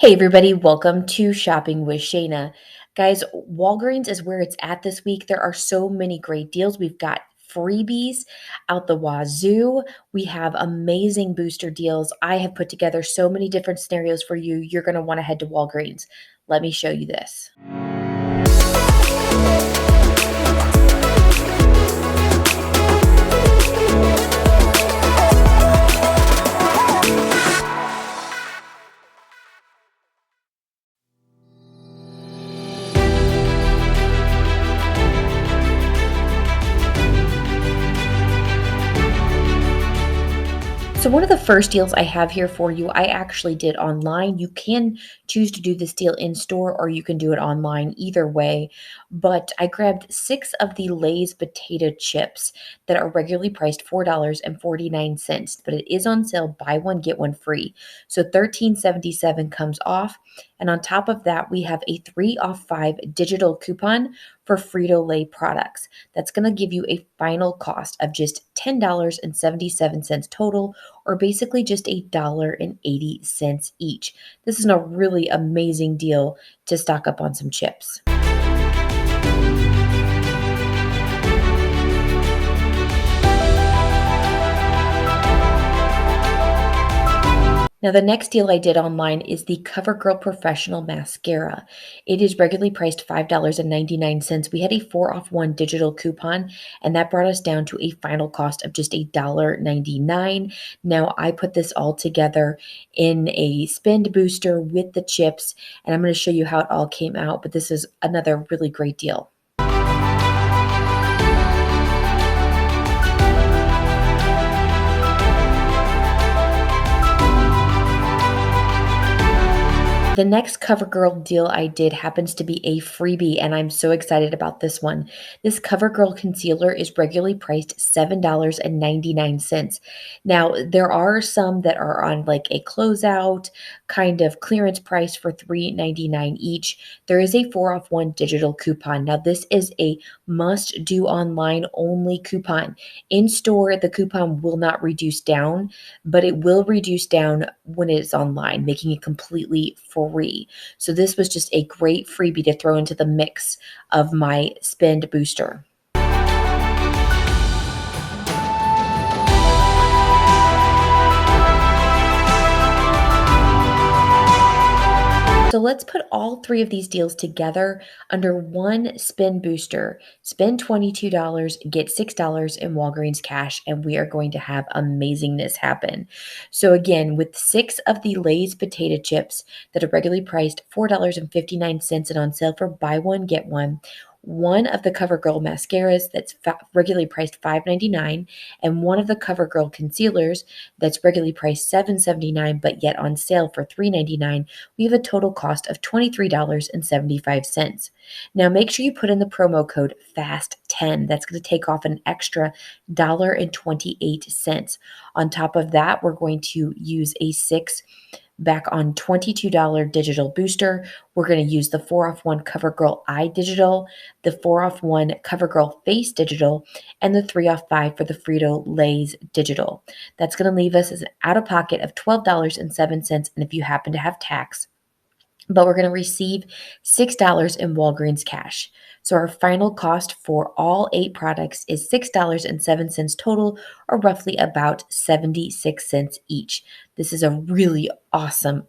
Hey everybody, welcome to Shopping with Shana. Guys, Walgreens is where it's at this week. There are so many great deals. We've got freebies out the wazoo. We have amazing booster deals. I have put together so many different scenarios for you. You're going to want to head to Walgreens. Let me show you this. So one of the first deals I have here for you, I actually did online. You can choose to do this deal in store or you can do it online, either way. But I grabbed 6 of the Lay's potato chips that are regularly priced $4.49, but it is on sale, buy one, get one free. So $13.77 comes off. And on top of that, we have a 3 off 5 digital coupon for Frito-Lay products. That's going to give you a final cost of just $10.77 total, or basically just $1.80 each. This is a really amazing deal to stock up on some chips. Now, the next deal I did online is the CoverGirl Professional Mascara. It is regularly priced $5.99. We had a 4 off 1 digital coupon, and that brought us down to a final cost of just $1.99. Now, I put this all together in a spend booster with the chips, and I'm going to show you how it all came out, but this is another really great deal. The next CoverGirl deal I did happens to be a freebie, and I'm so excited about this one. This CoverGirl concealer is regularly priced $7.99. Now, there are some that are on like a closeout kind of clearance price for $3.99 each. There is a 4 off 1 digital coupon. Now, this is a must do online only coupon. In store, the coupon will not reduce down, but it will reduce down when it is online, making it completely free. So this was just a great freebie to throw into the mix of my spend booster. So let's put all 3 of these deals together under one spend booster. Spend $22, get $6 in Walgreens cash, and we are going to have amazingness happen. So again, with 6 of the Lay's potato chips that are regularly priced $4.59 and on sale for buy one, get one of the CoverGirl mascaras that's regularly priced $5.99, and one of the CoverGirl concealers that's regularly priced $7.79 but yet on sale for $3.99, we have a total cost of $23.75. Now make sure you put in the promo code FAST10. That's going to take off an extra $1.28. On top of that, we're going to use a 6 back on $22 digital booster. We're going to use the 4 off 1 CoverGirl Eye Digital, the 4 off 1 CoverGirl Face Digital, and the 3 off 5 for the Frito-Lay's Digital. That's going to leave us as an out-of-pocket of $12.07, and if you happen to have tax, but we're going to receive $6 in Walgreens cash. So our final cost for all 8 products is $6.07 total, or roughly about 76 cents each. This is a really awesome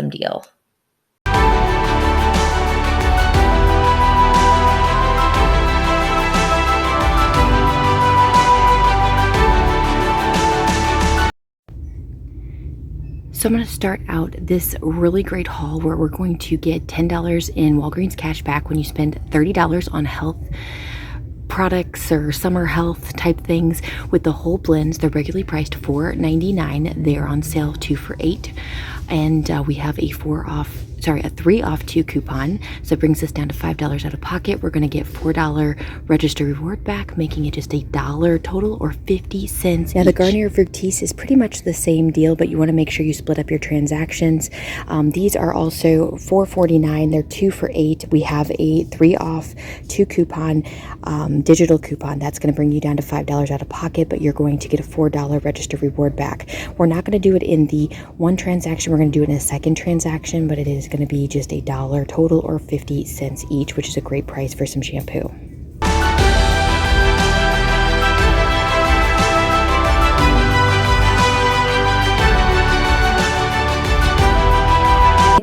deal. So I'm going to start out this really great haul where we're going to get $10 in Walgreens cash back when you spend $30 on health products or summer health type things with the whole blends. They're regularly priced $4.99. They're on sale 2 for $8. And we have a 4 off a 3 off 2 coupon. So it brings us down to $5 out of pocket. We're going to get $4 register reward back, making it just $1 total or 50 cents. Now, the Garnier Fructis is pretty much the same deal, but you want to make sure you split up your transactions. These are also $4.49. They're 2 for $8. We have a 3 off 2 coupon, digital coupon. That's going to bring you down to $5 out of pocket, but you're going to get a $4 register reward back. We're not going to do it in the one transaction. We're going to do it in a second transaction, but it is going to be just $1 total or 50 cents each, which is a great price for some shampoo.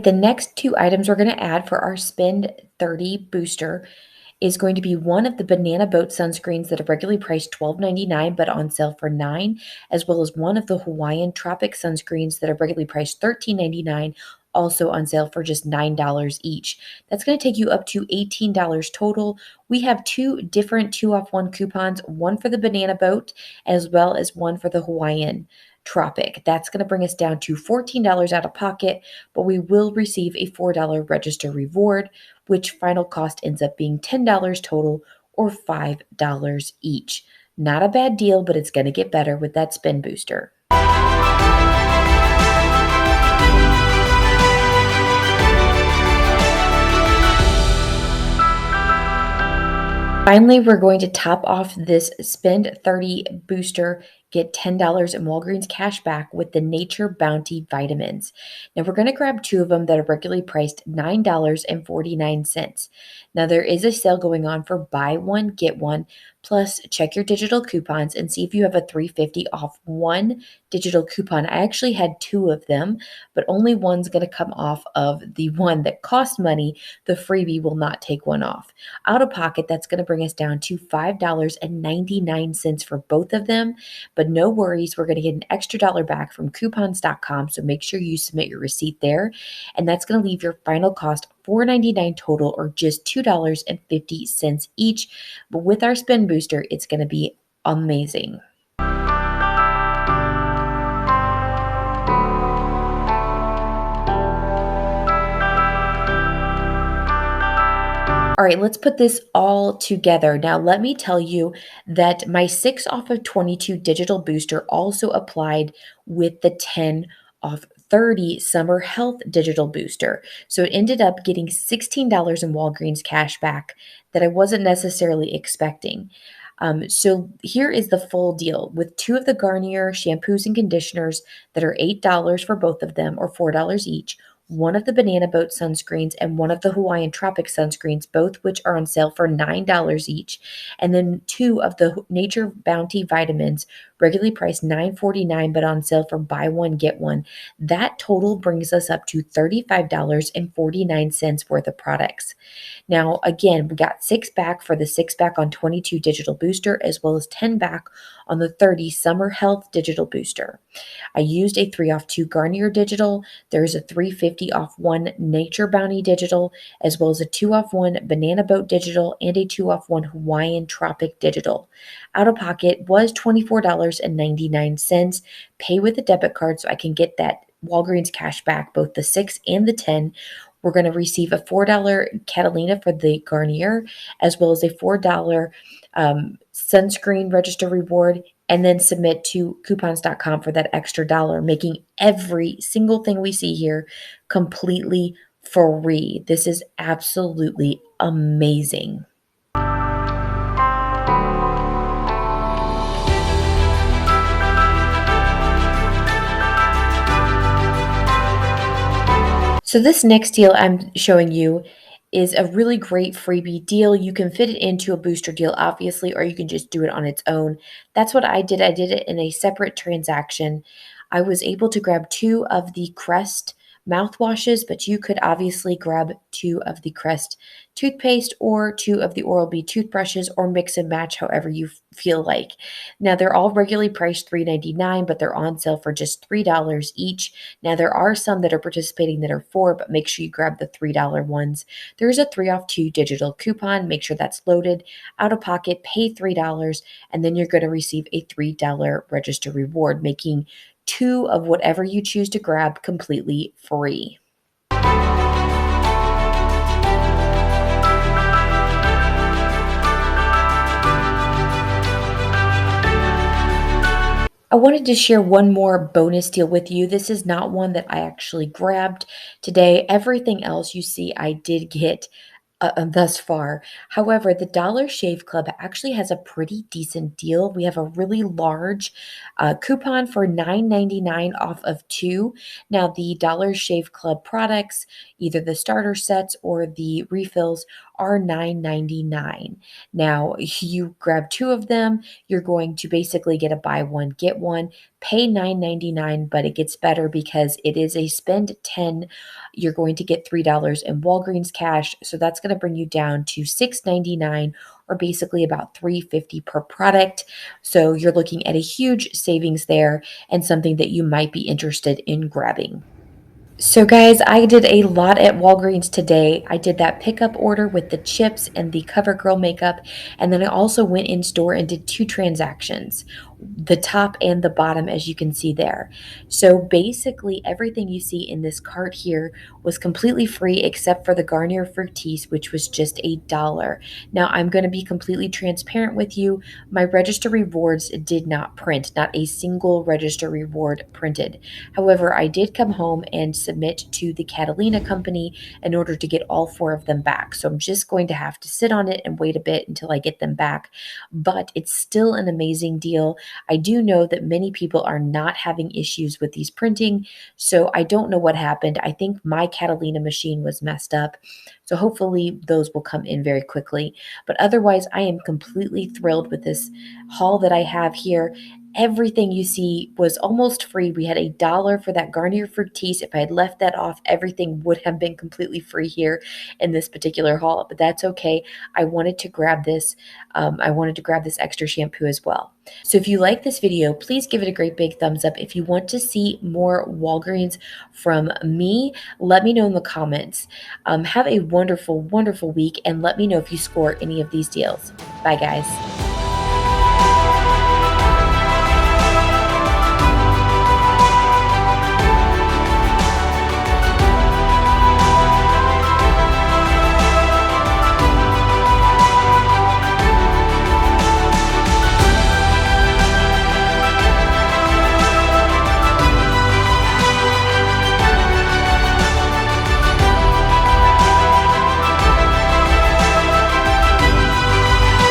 The next 2 items we're going to add for our Spend 30 booster is going to be one of the Banana Boat sunscreens that are regularly priced $12.99 but on sale for $9, as well as one of the Hawaiian Tropic sunscreens that are regularly priced $13.99, also on sale for just $9 each. That's going to take you up to $18 total. We have 2 different 2 off 1 coupons, one for the Banana Boat as well as one for the Hawaiian Tropic. That's going to bring us down to $14 out of pocket, but we will receive a $4 register reward, which final cost ends up being $10 total or $5 each. Not a bad deal, but it's going to get better with that spend booster. Finally, we're going to top off this Spend 30 booster, get $10 in Walgreens cash back with the Nature Bounty vitamins. Now, we're going to grab 2 of them that are regularly priced $9.49. Now, there is a sale going on for buy one, get one. Plus, check your digital coupons and see if you have a $3.50 off 1 digital coupon. I actually had 2 of them, but only one's going to come off of the one that costs money. The freebie will not take one off. Out of pocket, that's going to bring us down to $5.99 for both of them. But no worries, we're going to get an extra dollar back from coupons.com. So make sure you submit your receipt there. And that's going to leave your final cost $4.99 total or just $2.50 each. But with our spend booster, it's going to be amazing. All right, let's put this all together. Now, let me tell you that my 6 off of 22 digital booster also applied with the 10 off 30 summer health digital booster. So it ended up getting $16 in Walgreens cash back that I wasn't necessarily expecting. So here is the full deal with 2 of the Garnier shampoos and conditioners that are $8 for both of them or $4 each. One of the Banana Boat sunscreens and one of the Hawaiian Tropic sunscreens, both which are on sale for $9 each. And then 2 of the Nature Bounty vitamins, regularly priced $9.49 but on sale for buy one, get one. That total brings us up to $35.49 worth of products. Now, again, we got 6 back for the 6 back on 22 digital booster, as well as 10 back on the 30 summer health digital booster. I used a 3 off 2 Garnier digital. There's a $3.50 off 1 Nature Bounty digital, as well as a 2 off 1 Banana Boat digital and a 2 off 1 Hawaiian Tropic digital. Out of pocket was $24.99. Pay with a debit card so I can get that Walgreens cash back, both the 6 and the 10. We're going to receive a $4 Catalina for the Garnier, as well as a $4 sunscreen register reward, and then submit to coupons.com for that extra dollar, making every single thing we see here completely free. This is absolutely amazing. So this next deal I'm showing you is a really great freebie deal. You can fit it into a booster deal, obviously, or you can just do it on its own. That's what I did. I did it in a separate transaction. I was able to grab 2 of the Crest mouthwashes, but you could obviously grab 2 of the Crest toothpaste or 2 of the Oral-B toothbrushes, or mix and match however you feel like. Now, they're all regularly priced $3.99, but they're on sale for just $3 each. Now, there are some that are participating that are $4, but make sure you grab the $3 ones. There's a 3 off 2 digital coupon. Make sure that's loaded. Out of pocket, pay $3, and then you're going to receive a $3 register reward, making 2 of whatever you choose to grab completely free. I wanted to share one more bonus deal with you. This is not one that I actually grabbed today. Everything else you see I did get thus far. However, the Dollar Shave Club actually has a pretty decent deal. We have a really large coupon for $9.99 off of two. Now, the Dollar Shave Club products, either the starter sets or the refills, are $9.99. Now, you grab two of them, you're going to basically get a buy one, get one, pay $9.99, but it gets better because it is a spend 10. You're going to get $3 in Walgreens cash. So that's going to bring you down to $6.99 or basically about $3.50 per product. So you're looking at a huge savings there and something that you might be interested in grabbing. So, guys, I did a lot at Walgreens today. I did that pickup order with the chips and the CoverGirl makeup, and then I also went in store and did two transactions, the top and the bottom, as you can see there. So, basically, everything you see in this cart here was completely free except for the Garnier Fructis, which was just $1. Now, I'm going to be completely transparent with you. My register rewards did not print, not a single register reward printed. However, I did come home and submit to the Catalina company in order to get all four of them back. So I'm just going to have to sit on it and wait a bit until I get them back. But it's still an amazing deal. I do know that many people are not having issues with these printing. So I don't know what happened. I think my Catalina machine was messed up. So hopefully those will come in very quickly. But otherwise, I am completely thrilled with this haul that I have here. Everything you see was almost free. We had $1 for that Garnier Fructis. If I had left that off, everything would have been completely free here in this particular haul, but that's okay. I wanted to grab this. I wanted to grab this extra shampoo as well. So if you like this video, please give it a great big thumbs up. If you want to see more Walgreens from me, let me know in the comments. Have a wonderful, wonderful week, and let me know if you score any of these deals. Bye, guys.